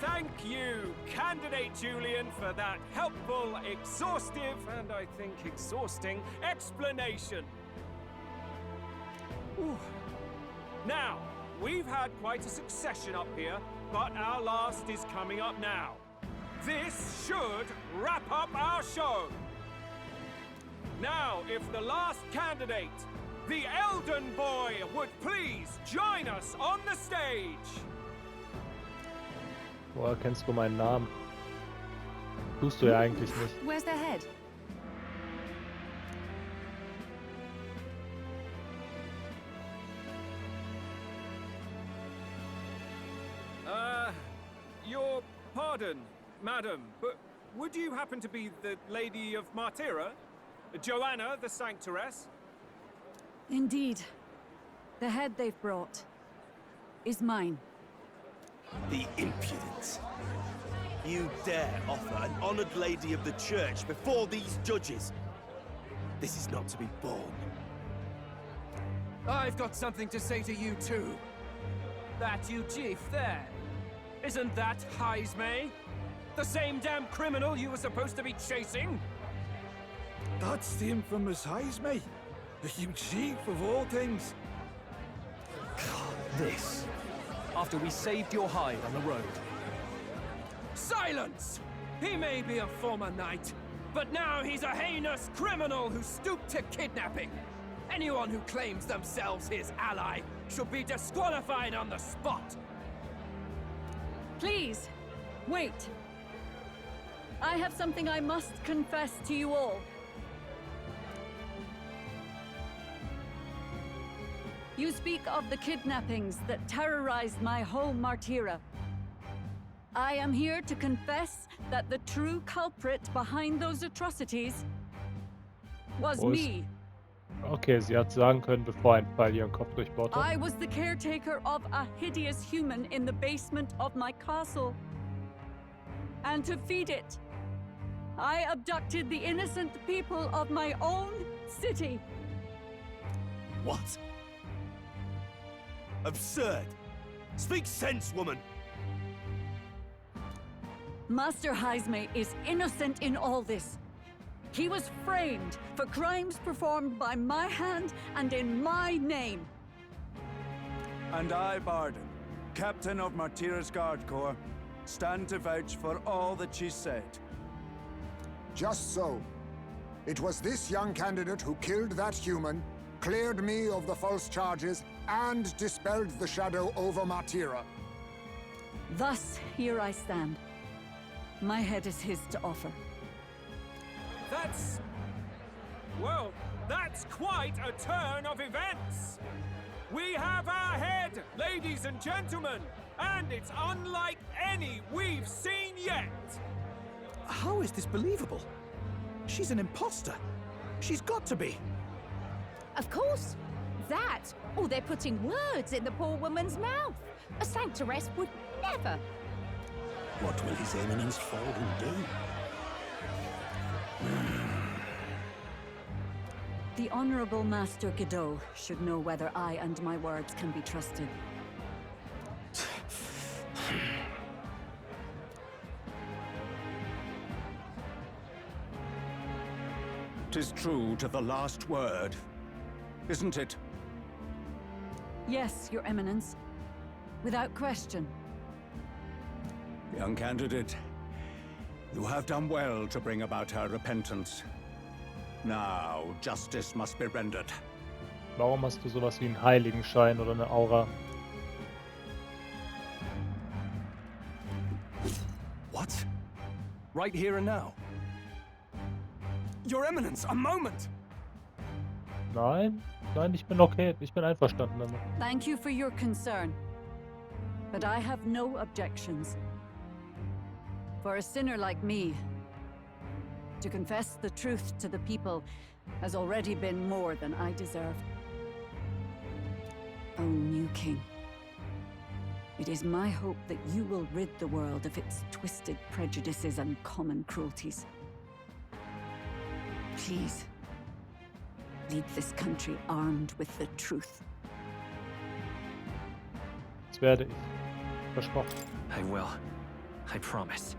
Thank you, Candidate Julian, for that helpful, exhaustive, and I think exhausting explanation. Ooh. Now, we've had quite a succession up here, but our last is coming up now. This should wrap up our show. Now, if the last candidate, the Elden Boy, would please join us on the stage. Woher kennst du meinen Namen? Tust du ja eigentlich nicht. Where's their head? Your pardon, madam, but would you happen to be the Lady of Martira? Joanna, the Sanctoress? Indeed. The head they've brought is mine. The impudence. You dare offer an honored lady of the church before these judges? This is not to be borne. I've got something to say to you too. That you chief there? Isn't that Heismay? The same damn criminal you were supposed to be chasing? That's the infamous Heismay. You chief of all things. This. After we saved your hide on the road. Silence! He may be a former knight, but now he's a heinous criminal who stooped to kidnapping. Anyone who claims themselves his ally should be disqualified on the spot. Please, wait. I have something I must confess to you all. You speak of the kidnappings that terrorized my home, Martira. I am here to confess that the true culprit behind those atrocities was me. Okay, sie hat sagen können, bevor ein Pfeil ihren Kopf durchbohrte. I was the caretaker of a hideous human in the basement of my castle. And to feed it, I abducted the innocent people of my own city. What? Absurd! Speak sense, woman! Master Heismay is innocent in all this. He was framed for crimes performed by my hand and in my name. And I, Borden, captain of Martira's Guard Corps, stand to vouch for all that she said. Just so. It was this young candidate who killed that human, cleared me of the false charges, and dispelled the shadow over Martira. Thus, here I stand. My head is his to offer. That's... well, that's quite a turn of events. We have our head, ladies and gentlemen, and it's unlike any we've seen yet. How is this believable? She's an imposter. She's got to be. Of course. That, or they're putting words in the poor woman's mouth. A Sanctoress would never. What will His Eminence Borden do? The Honorable Master Godot should know whether I and my words can be trusted. is true to the last word, isn't it? Yes, Your Eminence. Without question. Young candidate, you have done well to bring about her repentance. Now, justice must be rendered. Warum hast du sowas wie einen Heiligenschein oder eine Aura? What? Right here and now? Your Eminence, a moment! Nein, nein, ich bin okay. Ich bin einverstanden damit. Thank you for your concern. But I have no objections. For a sinner like me, to confess the truth to the people has already been more than I deserve. O new king, it is my hope that you will rid the world of its twisted prejudices and common cruelties. Please, lead this country armed with the truth. Das werde ich. Versprochen. I will. I promise.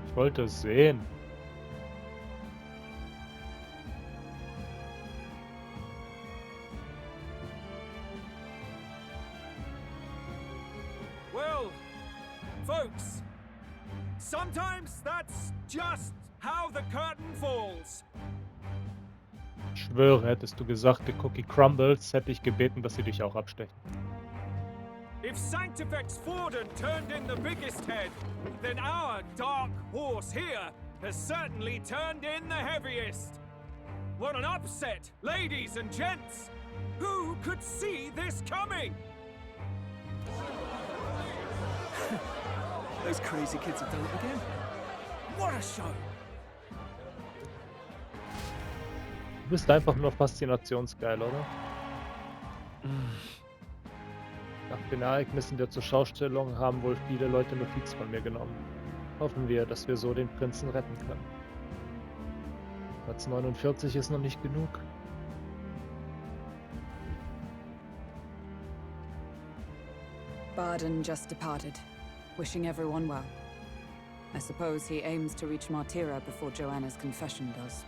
Ich wollte es sehen. Well, folks, sometimes that's just how the curtain falls. Ich schwöre, hättest du gesagt, the cookie crumbles, hätte ich gebeten, dass sie dich auch abstechen. If Sanctifex Forden turned in the biggest head, then our dark horse here has certainly turned in the heaviest. What an upset, ladies and gents! Who could see this coming? Those crazy kids have done it again. What a show! Du bist einfach nur faszinationsgeil, oder? Nach den Ereignissen der Zurschaustellung haben wohl viele Leute Notiz von mir genommen. Hoffen wir, dass wir so den Prinzen retten können. Platz 49 ist noch nicht genug. Barden just departed, wishing everyone well. I suppose he aims to reach Martira before Joanna's confession does.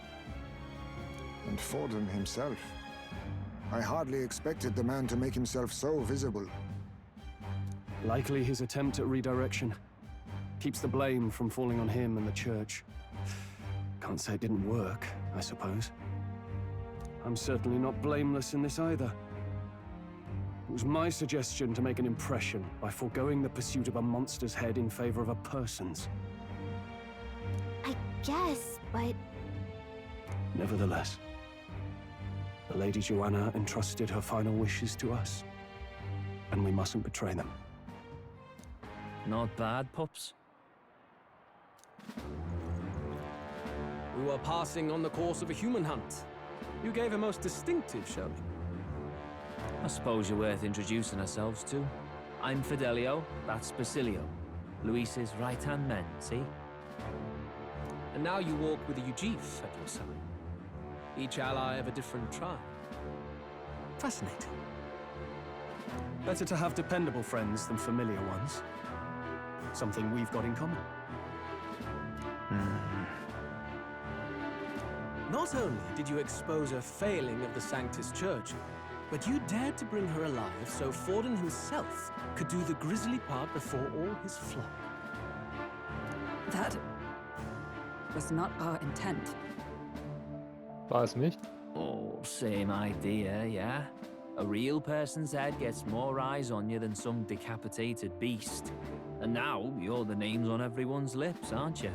And Forden himself. I hardly expected the man to make himself so visible. Likely his attempt at redirection. Keeps the blame from falling on him and the church. Can't say it didn't work, I suppose. I'm certainly not blameless in this either. It was my suggestion to make an impression by foregoing the pursuit of a monster's head in favor of a person's. I guess, but... Nevertheless, the Lady Joanna entrusted her final wishes to us, and we mustn't betray them. Not bad, pups. We were passing on the course of a human hunt. You gave a most distinctive showing. I suppose you're worth introducing ourselves to. I'm Fidelio, that's Basilio. Luis's right-hand man, see? And now you walk with a Ujif at your side. Each ally of a different tribe. Fascinating. Better to have dependable friends than familiar ones. Something we've got in common. Not only did you expose a failing of the Sanctus Church, but you dared to bring her alive so Forden himself could do the grisly part before all his flock. That was not our intent. War es nicht? Oh, same idea, yeah? A real person's head gets more eyes on you than some decapitated beast. And now, you're the names on everyone's lips, aren't you?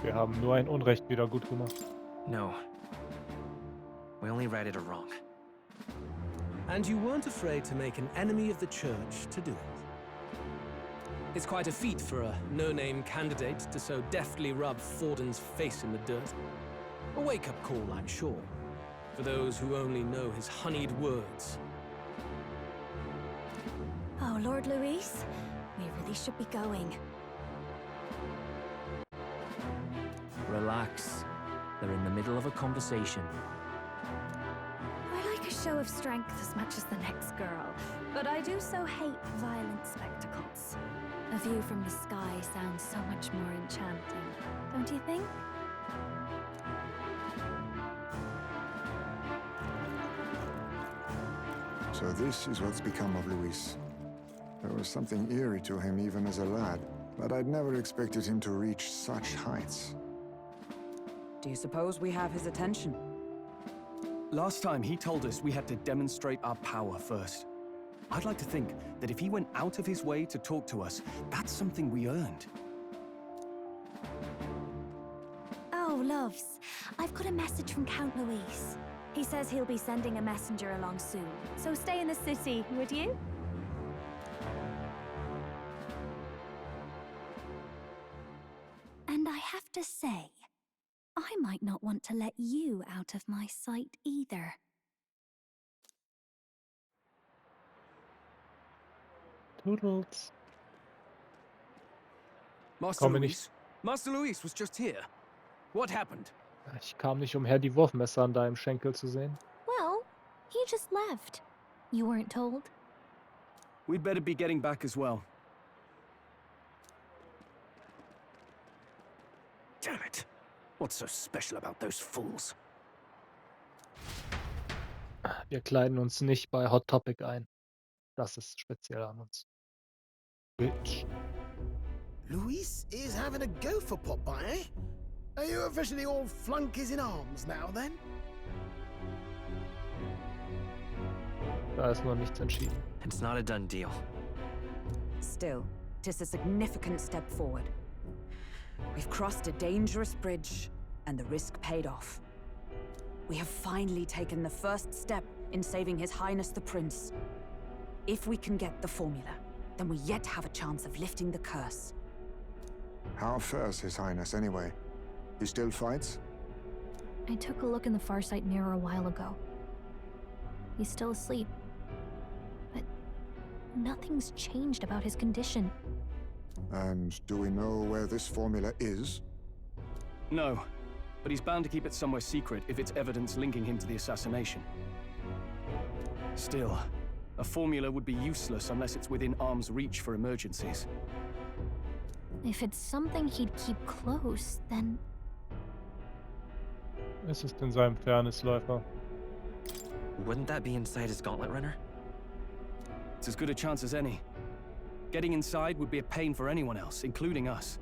Wir haben nur ein Unrecht wieder gut gemacht. No. We only righted a wrong. And you weren't afraid to make an enemy of the church to do it. It's quite a feat for a no-name candidate to so deftly rub Forden's face in the dirt. A wake-up call, I'm sure, for those who only know his honeyed words. Oh, Lord Luis, we really should be going. Relax. They're in the middle of a conversation. I like a show of strength as much as the next girl, but I do so hate violent spectacles. A view from the sky sounds so much more enchanting, don't you think? So this is what's become of Luis. There was something eerie to him even as a lad, but I'd never expected him to reach such heights. Do you suppose we have his attention? Last time he told us we had to demonstrate our power first. I'd like to think that if he went out of his way to talk to us, that's something we earned. Oh, loves. I've got a message from Count Luis. He says he'll be sending a messenger along soon, so stay in the city, would you? And I have to say, I might not want to let you out of my sight either. Toodles. Master Komme Luis? nicht. Master Luis was just here. What happened? Ich kam nicht umher, die Wurfmesser an deinem Schenkel zu sehen. Well, he just left. You weren't told? We'd better be getting back as well. Damn it! What's so special about those fools? Wir kleiden uns nicht bei Hot Topic ein. Das ist speziell an uns. Bitch. Luis is having a go for Popeye, eh? Are you officially all flunkies in arms now, then? Da ist noch nichts entschieden. It's not a done deal. Still, it is a significant step forward. We've crossed a dangerous bridge, and the risk paid off. We have finally taken the first step in saving His Highness the Prince. If we can get the formula, then we yet have a chance of lifting the curse. How fares His Highness, anyway? He still fights? I took a look in the Farsight mirror a while ago. He's still asleep. But nothing's changed about his condition. And do we know where this formula is? No, but he's bound to keep it somewhere secret if it's evidence linking him to the assassination. Still, a formula would be useless unless it's within arm's reach for emergencies. If it's something he'd keep close, then... Es ist in seinem Fairnessläufer. Wouldn't that be inside his gauntlet runner? It's as good a chance as any. Getting inside would be a pain for anyone else, including us.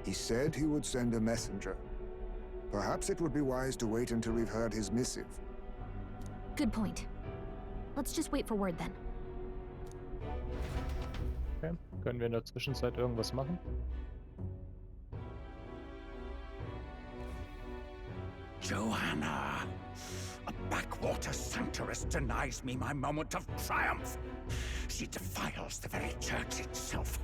He said he would send a messenger. Perhaps it would be wise to wait until we've heard his missive. Good point. Let's just wait for word then. Okay. Können wir in der Zwischenzeit irgendwas machen? Joanna! A backwater sanctuarist denies me my moment of triumph. She defiles the very church itself.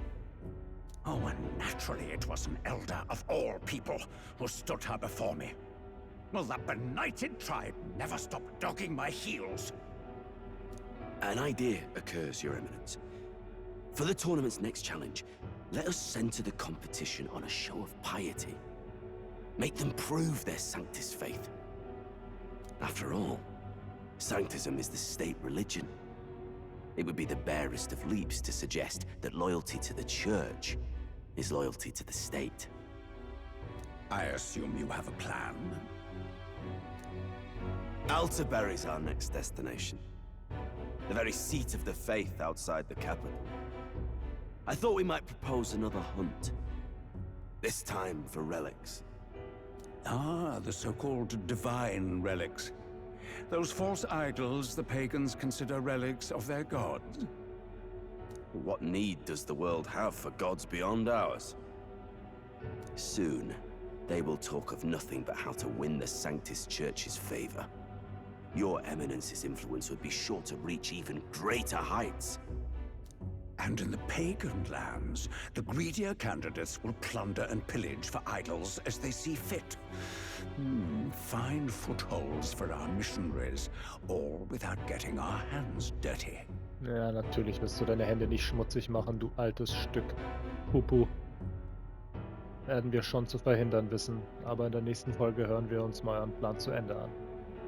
Oh, and naturally it was an elder of all people who stood her before me. Will that benighted tribe never stop dogging my heels? An idea occurs, Your Eminence. For the tournament's next challenge, let us center the competition on a show of piety. Make them prove their Sanctus faith. After all, Sanctism is the state religion. It would be the barest of leaps to suggest that loyalty to the Church is loyalty to the state. I assume you have a plan? Altaberry's our next destination. The very seat of the faith outside the capital. I thought we might propose another hunt. This time for relics. Ah, the so-called divine relics. Those false idols the pagans consider relics of their gods. What need does the world have for gods beyond ours? Soon, they will talk of nothing but how to win the Sanctus Church's favor. Your Eminence's influence would be sure to reach even greater heights. And in the pagan lands, the greedier candidates will plunder and pillage for idols as they see fit. Fine footholds for our missionaries, all without getting our hands dirty. Ja, natürlich wirst du deine Hände nicht schmutzig machen, du altes Stück Pupu. Werden wir schon zu verhindern wissen, aber in der nächsten Folge hören wir uns mal euren Plan zu Ende an.